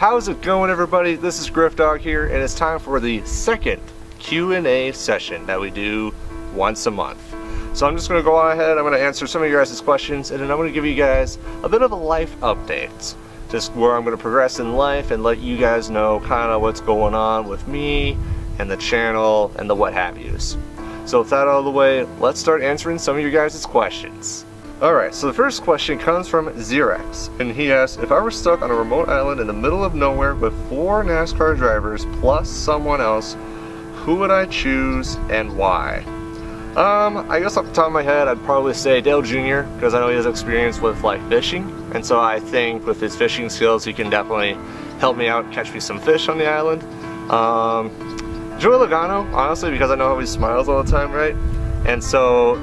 How's it going, everybody? This is Griffdawg here, and it's time for the second Q&A session that we do once a month. So I'm just going to go on ahead, I'm going to answer some of your guys' questions, and then I'm going to give you guys a bit of a life update. Just where I'm going to progress in life and let you guys know kind of what's going on with me and the channel and the what have yous. So with that out of the way, let's start answering some of your guys' questions. Alright, so the first question comes from Xerex, and he asks, if I were stuck on a remote island in the middle of nowhere with 4 NASCAR drivers plus someone else, who would I choose and why? I guess off the top of my head, I'd probably say Dale Jr., because I know he has experience with like fishing, and so I think with his fishing skills, he can definitely help me out, catch me some fish on the island. Joey Logano, honestly, because I know how he smiles all the time, right? And so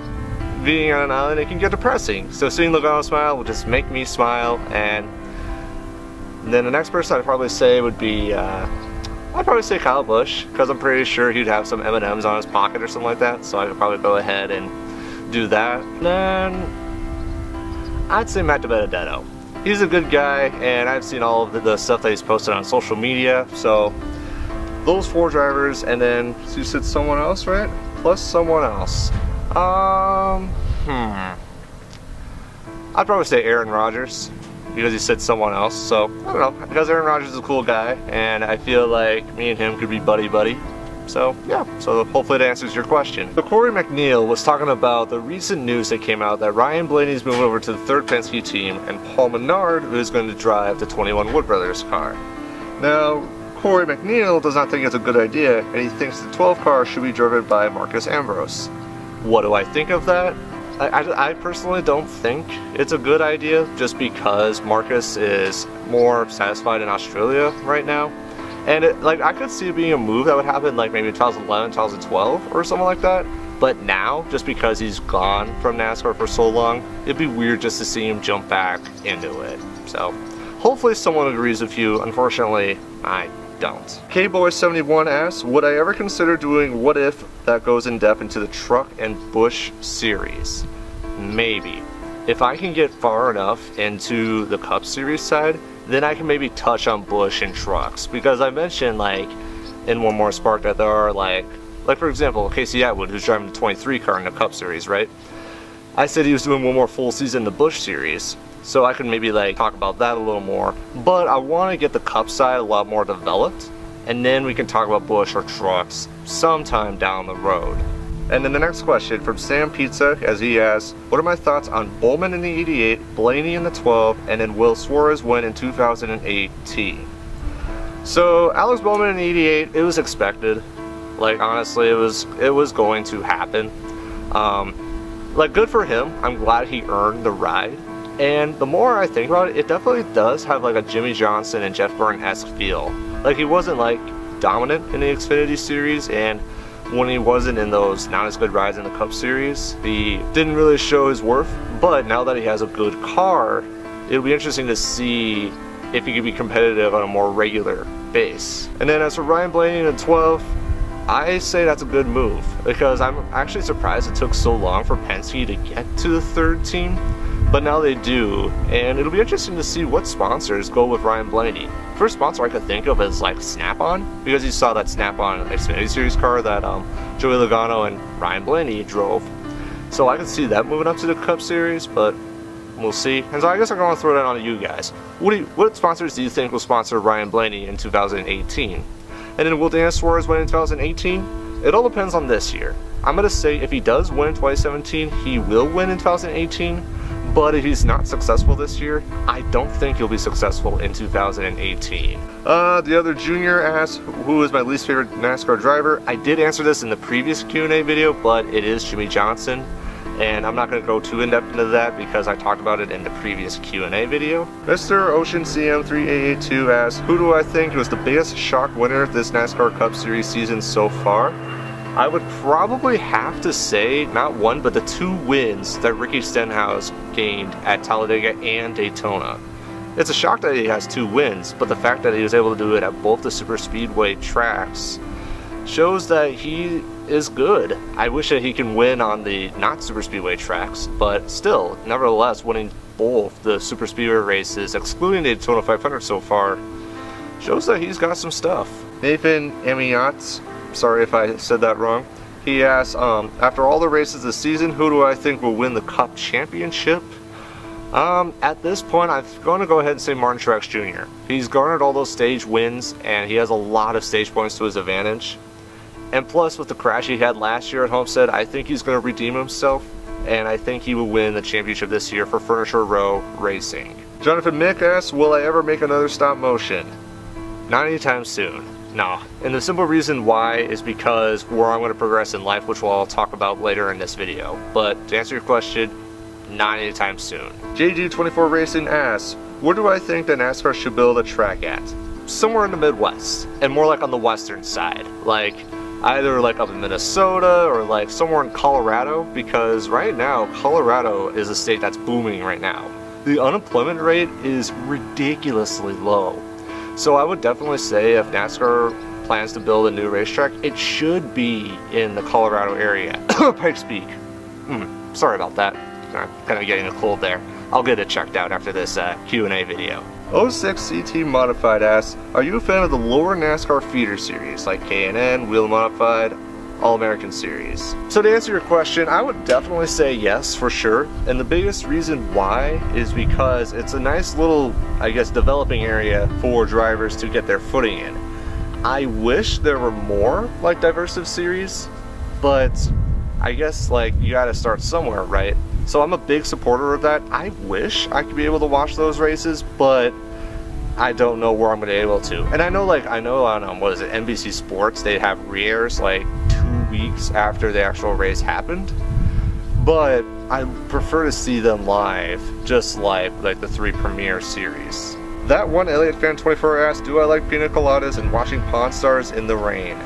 being on an island, it can get depressing. So seeing Logano smile will just make me smile. And then the next person I'd probably say would be, I'd probably say Kyle Busch, because I'm pretty sure he'd have some M&Ms on his pocket or something like that. So I could probably go ahead and do that. Then I'd say Matt DiBenedetto. He's a good guy, and I've seen all of the stuff that he's posted on social media. So those 4 drivers, and then you said someone else, right? Plus someone else. I'd probably say Aaron Rodgers, because he said someone else. So I don't know, because Aaron Rodgers is a cool guy, and I feel like me and him could be buddy-buddy. So yeah, so hopefully that answers your question. So Corey McNeil was talking about the recent news that came out that Ryan Blaney's moving over to the 3rd Penske team, and Paul Menard is going to drive the 21 Wood Brothers car. Now, Corey McNeil does not think it's a good idea, and he thinks the 12 car should be driven by Marcus Ambrose. What do I think of that? I personally don't think it's a good idea, just because Marcus is more satisfied in Australia right now. And I could see it being a move that would happen like maybe 2011, 2012 or something like that. But now, just because he's gone from NASCAR for so long, it'd be weird just to see him jump back into it. So hopefully someone agrees with you. Unfortunately, I don't. Kboy71 asks, would I ever consider doing What If that goes in depth into the truck and Busch series? Maybe. If I can get far enough into the Cup series side, then I can maybe touch on Busch and trucks, because I mentioned like in One More Spark that there are like for example Casey Atwood, who's driving the 23 car in the Cup series, right? I said he was doing one more full season in the Busch series, so I could maybe like talk about that a little more, but I want to get the Cup side a lot more developed, and then we can talk about Busch or trucks sometime down the road. And then the next question from Sam Pizza, as he asks, what are my thoughts on Bowman in the 88, Blaney in the 12, and then will Suarez win in 2018? So Alex Bowman in the 88, it was expected. Like honestly, it was going to happen. Like good for him. I'm glad he earned the ride. And the more I think about it, it definitely does have like a Jimmy Johnson and Jeff Byrne-esque feel. Like he wasn't like dominant in the Xfinity series, and when he wasn't in those not as good rides in the Cup series, he didn't really show his worth. But now that he has a good car, it'll be interesting to see if he could be competitive on a more regular base. And then as for Ryan Blaney in the 12, I say that's a good move, because I'm actually surprised it took so long for Penske to get to the 3rd team. But now they do, and it'll be interesting to see what sponsors go with Ryan Blaney. First sponsor I could think of is like Snap-on, because you saw that Snap-on Xfinity Series car that Joey Logano and Ryan Blaney drove. So I could see that moving up to the Cup Series, but we'll see. And so I guess I'm going to throw that on to you guys. What sponsors do you think will sponsor Ryan Blaney in 2018? And then will Daniel Suarez win in 2018? It all depends on this year. I'm going to say if he does win in 2017, he will win in 2018. But if he's not successful this year, I don't think he'll be successful in 2018. The other junior asks, who is my least favorite NASCAR driver? I did answer this in the previous Q&A video, but it is Jimmy Johnson. And I'm not going to go too in-depth into that because I talked about it in the previous Q&A video. Mr. Ocean CM3882 asks, who do I think was the biggest shock winner this NASCAR Cup Series season so far? I would probably have to say not one, but the 2 wins that Ricky Stenhouse gained at Talladega and Daytona. It's a shock that he has 2 wins, but the fact that he was able to do it at both the super speedway tracks shows that he is good. I wish that he can win on the not super speedway tracks, but still, nevertheless, winning both the super speedway races, excluding the Daytona 500 so far, shows that he's got some stuff. Nathan Amiot, sorry if I said that wrong. He asks, after all the races this season, who do I think will win the Cup Championship? At this point, I'm going to go ahead and say Martin Truex Jr. He's garnered all those stage wins, and he has a lot of stage points to his advantage. And plus, with the crash he had last year at Homestead, I think he's going to redeem himself, and I think he will win the championship this year for Furniture Row Racing. Jonathan Mick asks, will I ever make another stop motion? Not anytime soon. No. And the simple reason why is because where I'm going to progress in life, which I'll talk about later in this video. But to answer your question, not anytime soon. JG24 Racing asks, where do I think that NASCAR should build a track at? Somewhere in the Midwest, and more like on the western side. Like, either like up in Minnesota or like somewhere in Colorado, because right now, Colorado is a state that's booming right now. The unemployment rate is ridiculously low. So I would definitely say if NASCAR plans to build a new racetrack, it should be in the Colorado area. Pikes Peak. Sorry about that. I'm kind of getting a cold there. I'll get it checked out after this Q&A video. 06CT Modified asks, are you a fan of the lower NASCAR feeder series like Canon, Wheel Modified, All-American Series? So to answer your question, I would definitely say yes for sure. And the biggest reason why is because it's a nice little, I guess, developing area for drivers to get their footing in. I wish there were more like Diversive Series, but I guess like you gotta start somewhere, right? So I'm a big supporter of that. I wish I could be able to watch those races, but I don't know where I'm gonna be able to. And I know on what is it, NBC Sports, they have re-airs like 2 weeks after the actual race happened. But I prefer to see them live, just like the 3 Premier Series. That one Elliott Fan 24 asked, do I like pina coladas and watching Pawn Stars in the rain?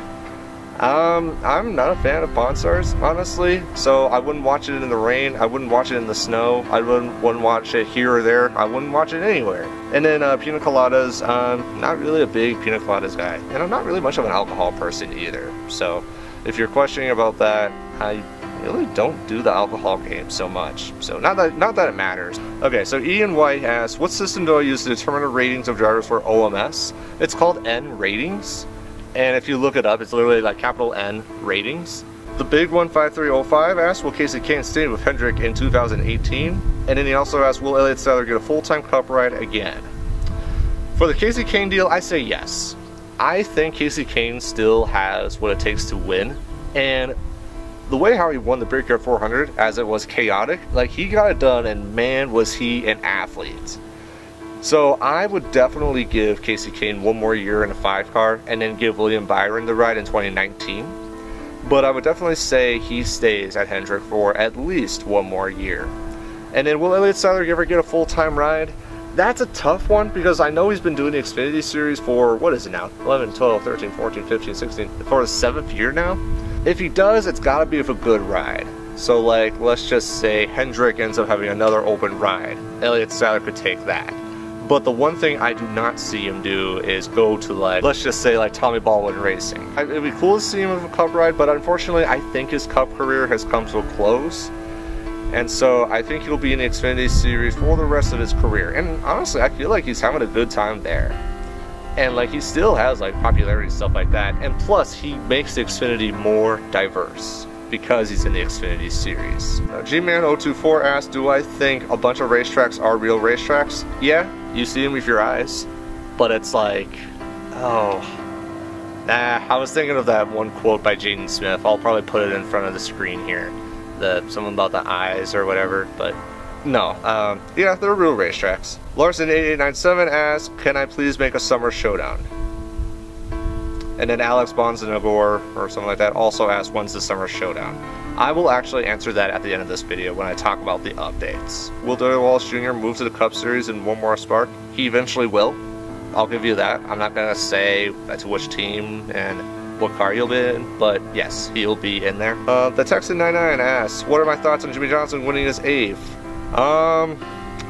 I'm not a fan of Pawn Stars, honestly, so I wouldn't watch it in the rain, I wouldn't watch it in the snow, I wouldn't watch it here or there, I wouldn't watch it anywhere. And then pina coladas, not really a big pina coladas guy, and I'm not really much of an alcohol person either. So if you're questioning about that, I really don't do the alcohol game so much, so not that it matters. Okay, so Ian White asks, what system do I use to determine the ratings of drivers for OMS? It's called N ratings. And if you look it up, it's literally like capital N ratings. The Big 15305 asks, will Kasey stay with Hendrick in 2018? And then he also asks, will Elliott Sadler get a full-time Cup ride again? For the Kasey deal, I say yes. I think Kasey still has what it takes to win. And the way how he won the Brickyard 400, as it was chaotic, like he got it done, and man was he an athlete. So I would definitely give Kasey one more year in a 5-car and then give William Byron the ride in 2019. But I would definitely say he stays at Hendrick for at least 1 more year. And then will Elliott Sadler ever get a full-time ride? That's a tough one because I know he's been doing the Xfinity Series for, what is it now? 11, 12, 13, 14, 15, 16, for the 7th year now? If he does, it's gotta be with a good ride. So like, let's just say Hendrick ends up having another open ride. Elliott Sadler could take that. But the one thing I do not see him do is go to like, let's just say like Tommy Baldwin Racing. It'd be cool to see him with a Cup ride, but unfortunately I think his Cup career has come to a close. And so I think he'll be in the Xfinity Series for the rest of his career. And honestly, I feel like he's having a good time there. And like he still has like popularity and stuff like that. And plus he makes the Xfinity more diverse because he's in the Xfinity Series. G-Man024 asked, do I think a bunch of racetracks are real racetracks? Yeah, you see them with your eyes, but it's like, oh, nah, I was thinking of that one quote by Jaden Smith. I'll probably put it in front of the screen here, something about the eyes or whatever, but no, yeah, they're real racetracks. Larson8897 asks, can I please make a summer showdown? And then Alex Bonzenagor, or something like that, also asked, when's the summer showdown? I will actually answer that at the end of this video when I talk about the updates. Will Doyle Wallace Jr. move to the Cup Series in one more spark? He eventually will. I'll give you that. I'm not going to say to which team and what car he'll be in, but yes, he'll be in there. The Texan99 asks, what are my thoughts on Jimmy Johnson winning his 8th?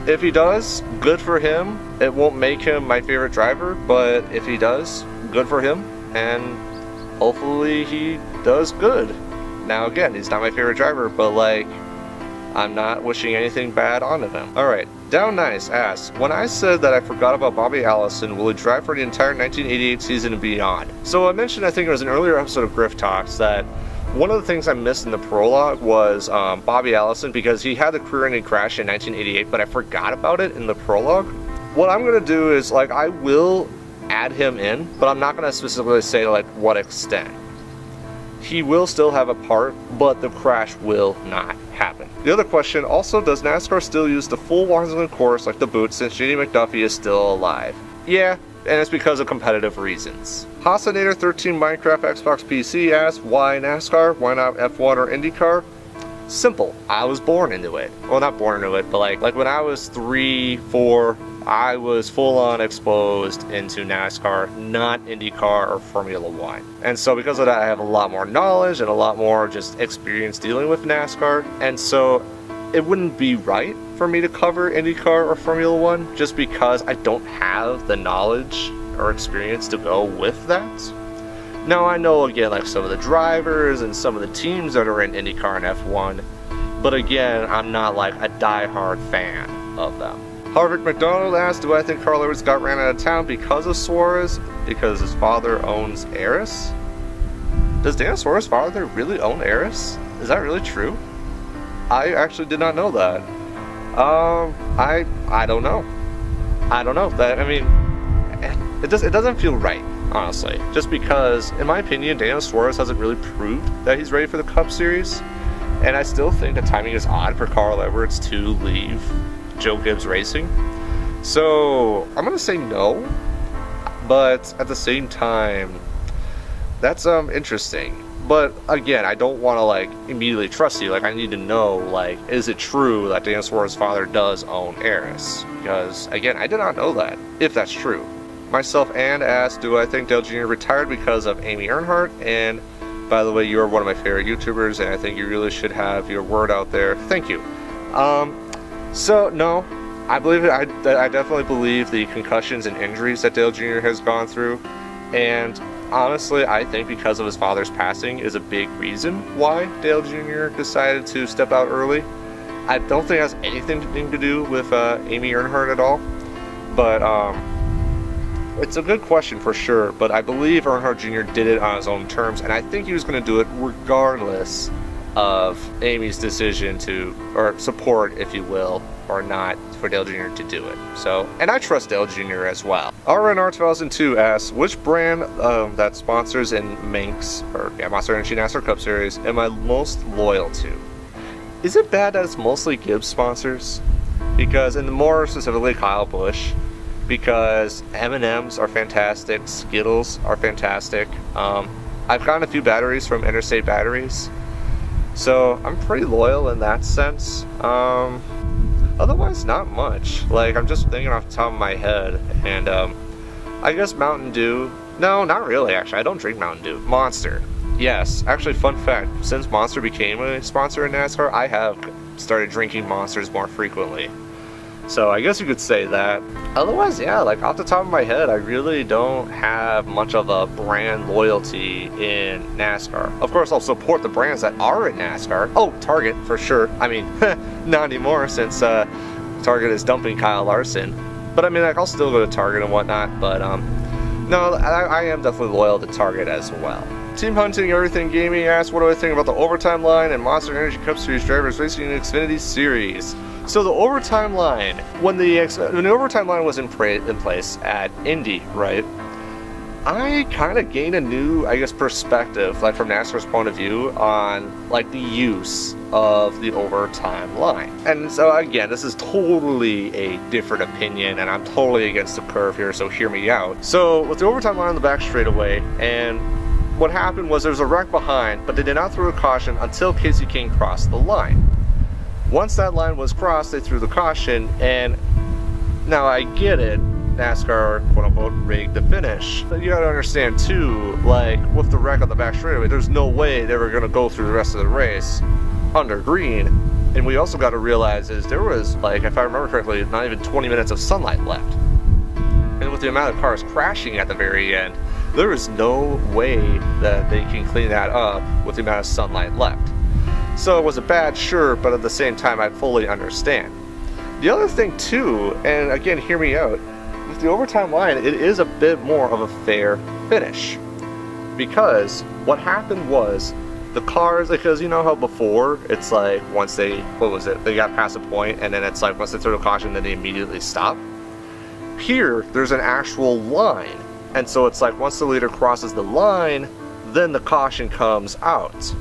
If he does, good for him. It won't make him my favorite driver, but if he does, good for him. And hopefully he does good. Now again, he's not my favorite driver, but like, I'm not wishing anything bad onto him. Alright, Down Nice asks, when I said that I forgot about Bobby Allison, will he drive for the entire 1988 season and beyond? So I mentioned, I think it was an earlier episode of Grifftalks, that one of the things I missed in the prologue was Bobby Allison, because he had the career-ending crash in 1988, but I forgot about it in the prologue. What I'm going to do is, like, I will add him in, but I'm not going to specifically say, like, what extent. He will still have a part, but the crash will not happen. The other question, also, does NASCAR still use the full Watkins Glen course like the boot since J.D. McDuffie is still alive? Yeah, and it's because of competitive reasons. Hasanator13 Minecraft Xbox PC asks, why NASCAR? Why not F1 or IndyCar? Simple. I was born into it. Well, not born into it, but like when I was 3, 4, I was full-on exposed into NASCAR, not IndyCar or Formula One. And so because of that, I have a lot more knowledge and a lot more just experience dealing with NASCAR. And so it wouldn't be right for me to cover IndyCar or Formula One just because I don't have the knowledge or experience to go with that. Now I know, again, like some of the drivers and some of the teams that are in IndyCar and F1, but again, I'm not like a die-hard fan of them. Harvick McDonald asked, do I think Carl Edwards got ran out of town because of Suarez? Because his father owns Eris? Does Dan Suarez's father really own Eris? Is that really true? I actually did not know that. I don't know. I don't know. That, I mean, it doesn't feel right, honestly. Just because, in my opinion, Daniel Suarez hasn't really proved that he's ready for the Cup Series. And I still think the timing is odd for Carl Edwards to leave Joe Gibbs Racing. So, I'm going to say no. But at the same time, that's interesting. But again, I don't want to like immediately trust you. Like, I need to know, like, is it true that Dan Suarez's father does own Eris? Because again, I did not know that, if that's true. Myself and asked, do I think Dale Jr. retired because of Amy Earnhardt? And by the way, you are one of my favorite YouTubers, and I think you really should have your word out there. Thank you. So no, I believe it. I definitely believe the concussions and injuries that Dale Jr. has gone through, and honestly, I think because of his father's passing is a big reason why Dale Jr. decided to step out early. I don't think it has anything to do with Amy Earnhardt at all, but it's a good question for sure. But I believe Earnhardt Jr. did it on his own terms, and I think he was going to do it regardless of Amy's decision to, or support, if you will, or not, for Dale Jr. to do it. So, and I trust Dale Jr. as well. RNR2002 asks, which brand that sponsors in Manx, or yeah, Monster Energy NASCAR Cup Series, am I most loyal to? Is it bad that it's mostly Gibbs sponsors? Because, and more specifically Kyle Busch, because M&Ms are fantastic, Skittles are fantastic. I've gotten a few batteries from Interstate Batteries, so I'm pretty loyal in that sense. Otherwise, not much. Like, I'm just thinking off the top of my head, and I guess Mountain Dew. No, not really, actually. I don't drink Mountain Dew. Monster. Yes, actually, fun fact, since Monster became a sponsor in NASCAR, I have started drinking Monsters more frequently. So I guess you could say that. Otherwise, yeah, like off the top of my head, I really don't have much of a brand loyalty in NASCAR. Of course, I'll support the brands that are in NASCAR. Oh, Target, for sure. I mean, not anymore since Target is dumping Kyle Larson. But I mean, like, I'll still go to Target and whatnot, but no, I am definitely loyal to Target as well. Team Hunting Everything Gaming asks, what do I think about the overtime line and Monster Energy Cup Series drivers racing in the Xfinity Series? So the overtime line, when the overtime line was in place at Indy, right, I kind of gained a new, I guess, perspective, like from NASCAR's point of view, on like the use of the overtime line. And so again, this is totally a different opinion, and I'm totally against the curve here, so hear me out. So with the overtime line on the back straightaway, and what happened was there was a wreck behind, but they did not throw a caution until Casey King crossed the line. Once that line was crossed, they threw the caution, and now I get it, NASCAR, quote-unquote, rigged the finish. But you gotta understand too, like, with the wreck on the back straightaway, there's no way they were gonna go through the rest of the race under green. And we also gotta realize is there was, like, if I remember correctly, not even 20 minutes of sunlight left. And with the amount of cars crashing at the very end, there is no way that they can clean that up with the amount of sunlight left. So was it bad? Sure, but at the same time I fully understand. The other thing too, and again hear me out, with the overtime line it is a bit more of a fair finish. Because what happened was the cars, because you know how before it's like once they, they got past a point and then it's like once they throw the caution then they immediately stop. Here there's an actual line, and so it's like once the leader crosses the line then the caution comes out.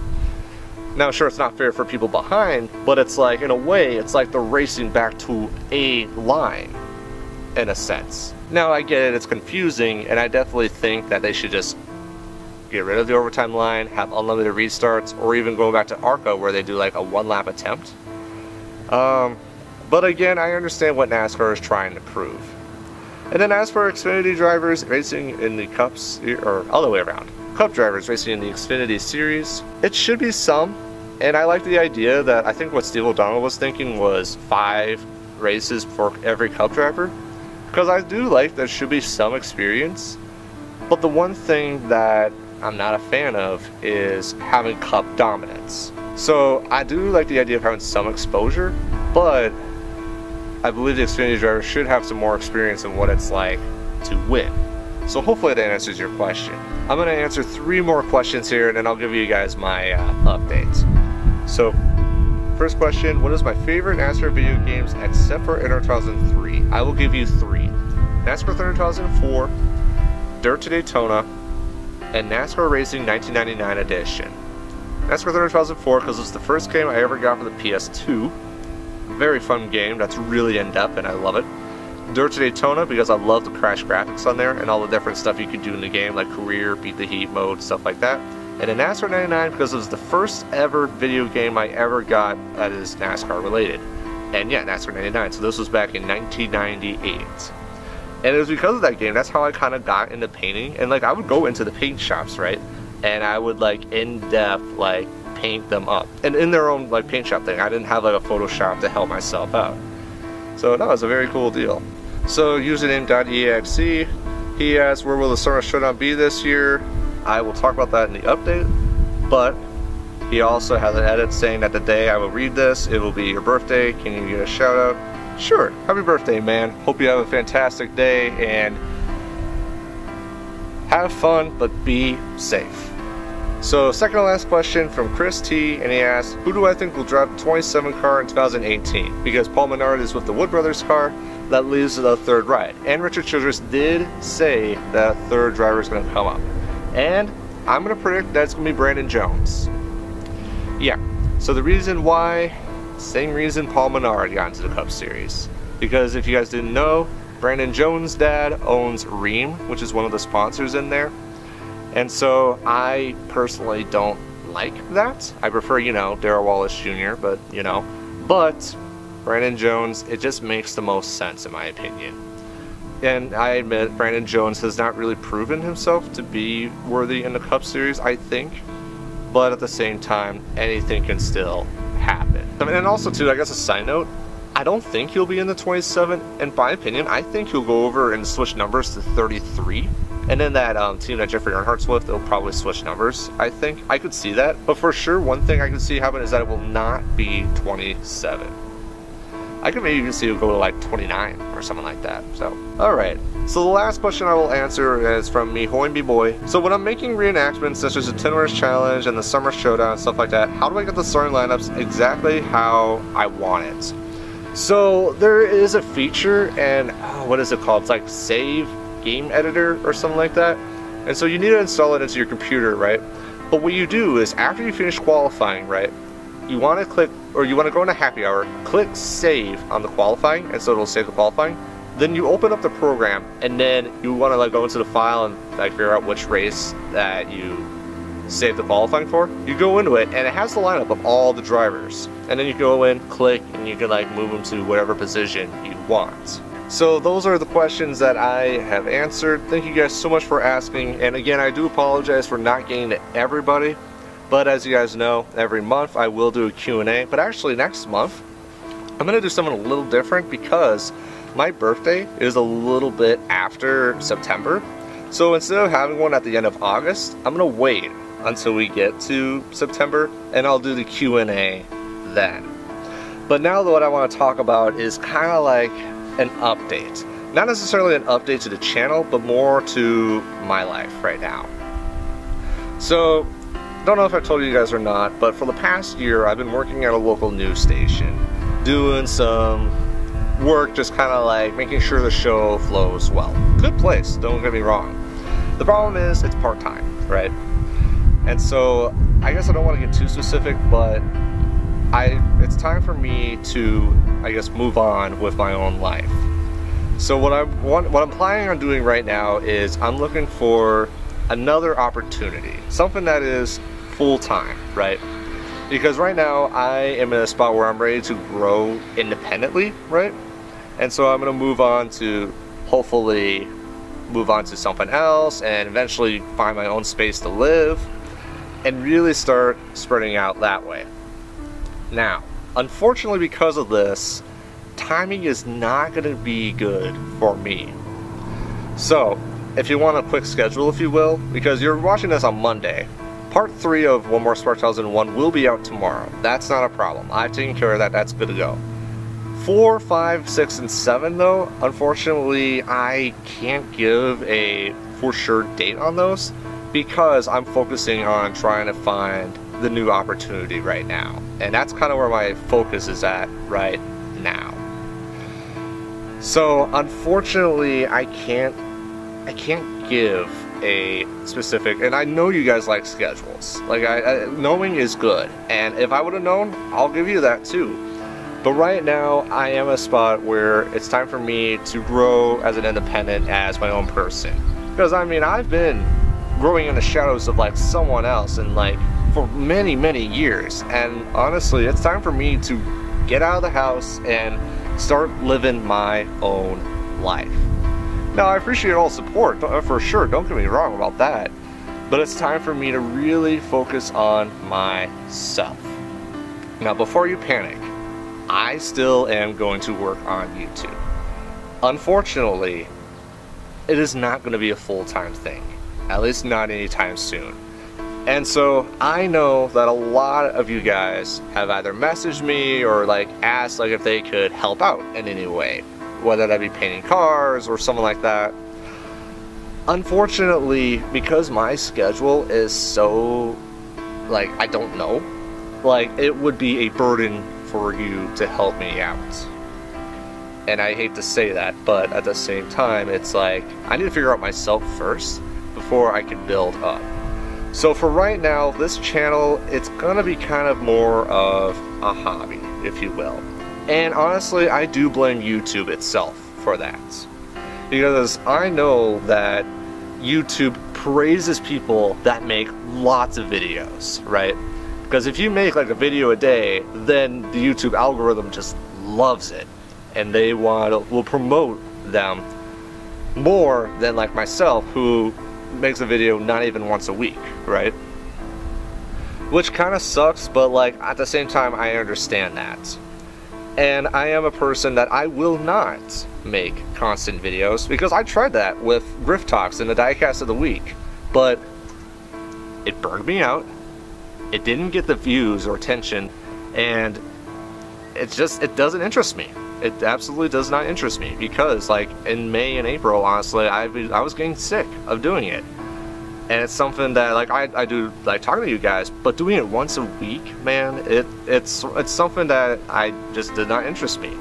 Now sure, it's not fair for people behind, but it's like in a way it's like they're racing back to a line in a sense. Now I get it, it's confusing, and I definitely think that they should just get rid of the overtime line, have unlimited restarts, or even go back to ARCA where they do like a one-lap attempt. But again, I understand what NASCAR is trying to prove. And then as for Xfinity drivers racing in the Cups, or other way around, Cup drivers racing in the Xfinity Series, it should be some, and I like the idea that I think what Steve O'Donnell was thinking was 5 races for every Cup driver, because I do like there should be some experience, but the one thing that I'm not a fan of is having Cup dominance. So I do like the idea of having some exposure, but I believe the Xfinity driver should have some more experience in what it's like to win. So hopefully that answers your question. I'm going to answer 3 more questions here and then I'll give you guys my updates. So first question, what is my favorite NASCAR video games except for Inter 2003? I will give you 3. NASCAR Thunder 2004, Dirt to Daytona, and NASCAR Racing 1999 edition. NASCAR Thunder 2004 because it's the first game I ever got for the PS2. Very fun game that's really in-depth and I love it. Dirt to Daytona because I love the crash graphics on there and all the different stuff you could do in the game like career, beat the heat mode, stuff like that. And then NASCAR 99 because it was the first ever video game I ever got that is NASCAR related. And yeah, NASCAR 99, so this was back in 1998. And it was because of that game, that's how I kind of got into painting. And like I would go into the paint shops, right? And I would like in-depth like paint them up. And in their own like paint shop thing, I didn't have like a Photoshop to help myself out. So no, it's a very cool deal. So username.exe, he asks where will the Summer Showdown be this year? I will talk about that in the update, but he also has an edit saying that the day I will read this, it will be your birthday. Can you get a shout out? Sure, happy birthday man. Hope you have a fantastic day and have fun, but be safe. So second to last question from Chris T, and he asks, who do I think will drive the 27 car in 2018? Because Paul Menard is with the Wood Brothers car, that leaves the third ride. And Richard Childress did say that a third driver is going to come up. And I'm going to predict that it's going to be Brandon Jones. Yeah, so the reason why, same reason Paul Menard got into the Cup Series. Because if you guys didn't know, Brandon Jones' dad owns Rheem, which is one of the sponsors in there. And so I personally don't like that. I prefer, you know, Darrell Wallace Jr., but, you know. But Brandon Jones, it just makes the most sense in my opinion. And I admit, Brandon Jones has not really proven himself to be worthy in the Cup Series, I think. But at the same time, anything can still happen. And also, too, I guess a side note, I don't think he'll be in the 27. In my opinion, I think he'll go over and switch numbers to 33. And then that team that Jeffrey Earnhardt's with, they'll probably switch numbers, I think. I could see that. But for sure, one thing I can see happen is that it will not be 27. I could maybe even see it go to like 29 or something like that. So, alright. So the last question I will answer is from me, Hoimby Boy. So when I'm making reenactments such as the 10 Winners Challenge and the Summer Showdown and stuff like that, how do I get the starting lineups exactly how I want it? So there is a feature, and what is it called? It's like Save Game Editor or something like that. And so you need to install it into your computer, right? But what you do is after you finish qualifying, right, you want to click, or you want to go into happy hour, click save on the qualifying, and so it'll save the qualifying. Then you open up the program, and then you want to like go into the file and like figure out which race that you save the qualifying for. You go into it, and it has the lineup of all the drivers. And then you go in, click, and you can like move them to whatever position you want. So those are the questions that I have answered. Thank you guys so much for asking. And again, I do apologize for not getting to everybody. But as you guys know, every month I will do a Q&A. But actually next month, I'm going to do something a little different because my birthday is a little bit after September. So instead of having one at the end of August, I'm going to wait until we get to September, and I'll do the Q&A then. But now what I want to talk about is kind of like an update. Not necessarily an update to the channel, but more to my life right now. So, don't know if I told you guys or not, but for the past year I've been working at a local news station, doing some work, just kind of like making sure the show flows well. Good place, don't get me wrong. The problem is it's part-time, right? And so I guess I don't want to get too specific, but it's time for me to, I guess, move on with my own life. So what I'm planning on doing right now is I'm looking for another opportunity, something that is full-time, right? Because right now I am in a spot where I'm ready to grow independently, right? And so I'm going to move on to, hopefully, move on to something else and eventually find my own space to live and really start spreading out that way. Now, unfortunately, because of this, timing is not going to be good for me. So, if you want a quick schedule, if you will, because you're watching this on Monday, part 3 of One More Spark 2001 will be out tomorrow. That's not a problem. I've taken care of that. That's good to go. 4, 5, 6, and 7, though, unfortunately, I can't give a for sure date on those because I'm focusing on trying to find the new opportunity right now. And that's kind of where my focus is at right now. So, unfortunately, I can't give a specific, and I know you guys like schedules. Like, knowing is good, and if I would have known, I'll give you that too. But right now, I am a spot where it's time for me to grow as an independent, as my own person. Because, I mean, I've been growing in the shadows of, like, someone else, and, like, for many, many years. And, honestly, it's time for me to get out of the house and start living my own life. Now, I appreciate all support, for sure, don't get me wrong about that. But it's time for me to really focus on myself. Now, before you panic, I still am going to work on YouTube. Unfortunately, it is not going to be a full-time thing, at least not anytime soon. And so I know that a lot of you guys have either messaged me or like asked like if they could help out in any way, whether that be painting cars or something like that. Unfortunately, because my schedule is so, like, I don't know, like, it would be a burden for you to help me out. And I hate to say that, but at the same time, it's like, I need to figure out myself first before I can build up. So for right now, this channel, it's gonna be kind of more of a hobby, if you will. And honestly, I do blame YouTube itself for that. Because I know that YouTube praises people that make lots of videos, right? Because if you make like a video a day, then the YouTube algorithm just loves it. And they will promote them more than like myself, who makes a video not even once a week, right? Which kind of sucks, but like at the same time, I understand that. And I am a person that I will not make constant videos, because I tried that with Grifftalks and the Diecast of the Week, but it burned me out. It didn't get the views or attention, and it doesn't interest me. It absolutely does not interest me, because like in May and April, honestly, I was getting sick of doing it. And it's something that like I do like talking to you guys, but doing it once a week, man, it's something that I just did not interest me.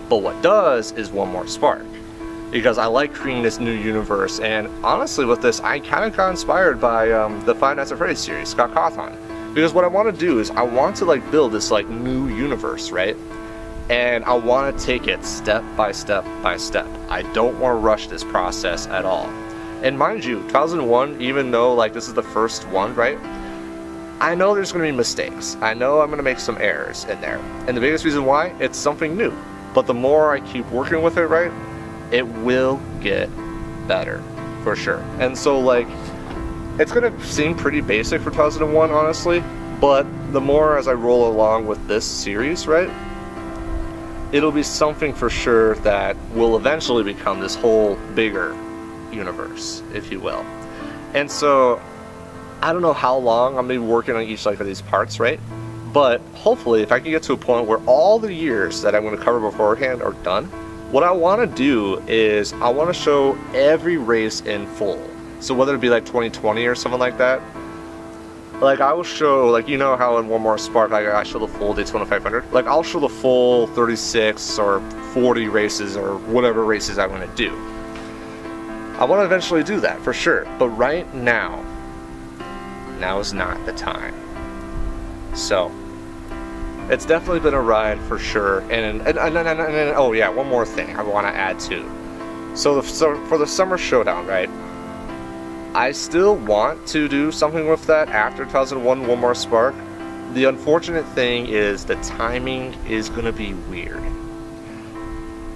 But what does is One More Spark, because I like creating this new universe. And honestly, with this, I kind of got inspired by the Five Nights at Freddy's series, Scott Cawthon. Because what I want to do is I want to like build this like new universe, right? And I want to take it step by step by step. I don't want to rush this process at all. And mind you, 2001, even though like this is the first one, right? I know there's going to be mistakes. I know I'm going to make some errors in there. And the biggest reason why, it's something new. But the more I keep working with it, right, it will get better, for sure. And so like, it's going to seem pretty basic for 2001, honestly. But the more as I roll along with this series, right, it'll be something for sure that will eventually become this whole bigger universe, if you will. And so I don't know how long I'm going to be working on each like of these parts, right? But hopefully if I can get to a point where all the years that I'm going to cover beforehand are done, what I want to do is I want to show every race in full. So whether it be like 2020 or something like that, like I will show, like you know how in One More Spark like I show the full Daytona 500, like I'll show the full 36 or 40 races or whatever races I want to do. I want to eventually do that for sure, but right now is not the time. So it's definitely been a ride for sure. And oh yeah, one more thing I want to add too. So for the Summer Showdown, right? I still want to do something with that after 2001 One More Spark. The unfortunate thing is the timing is going to be weird.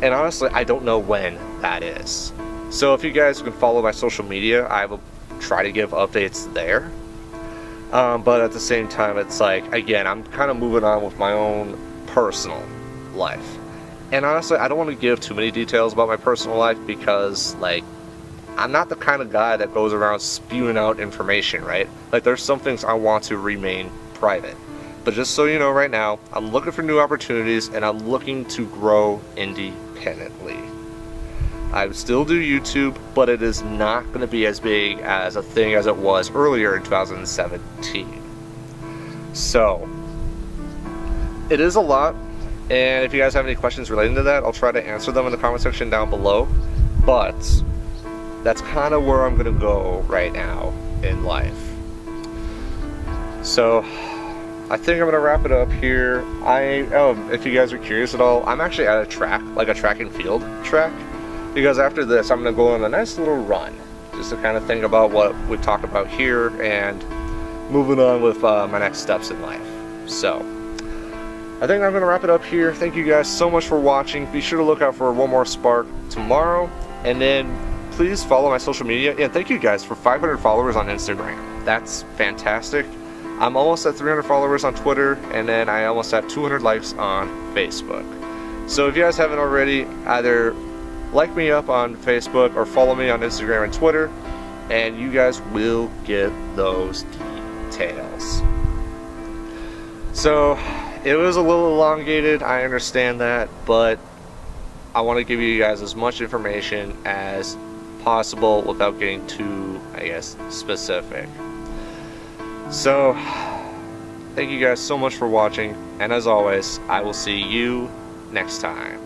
And honestly, I don't know when that is. So if you guys can follow my social media, I will try to give updates there. But at the same time, it's like, again, I'm kind of moving on with my own personal life. And honestly, I don't want to give too many details about my personal life because, like, I'm not the kind of guy that goes around spewing out information, right? Like, there's some things I want to remain private. But just so you know right now, I'm looking for new opportunities and I'm looking to grow independently. I still do YouTube, but it is not going to be as big as a thing as it was earlier in 2017. So, it is a lot, and if you guys have any questions relating to that, I'll try to answer them in the comment section down below. But that's kind of where I'm going to go right now in life. So, I think I'm going to wrap it up here. If you guys are curious at all, I'm actually at a track, like a track and field track. Because after this, I'm going to go on a nice little run, just to kind of think about what we've talked about here and moving on with my next steps in life. So, I think I'm going to wrap it up here. Thank you guys so much for watching. Be sure to look out for One More Spark tomorrow, and then please follow my social media. And thank you guys for 500 followers on Instagram. That's fantastic. I'm almost at 300 followers on Twitter, and then I almost have 200 likes on Facebook. So if you guys haven't already, either like me up on Facebook or follow me on Instagram and Twitter, and you guys will get those details. So it was a little elongated, I understand that, but I want to give you guys as much information as possible without getting too, I guess, specific. So thank you guys so much for watching, and as always, I will see you next time.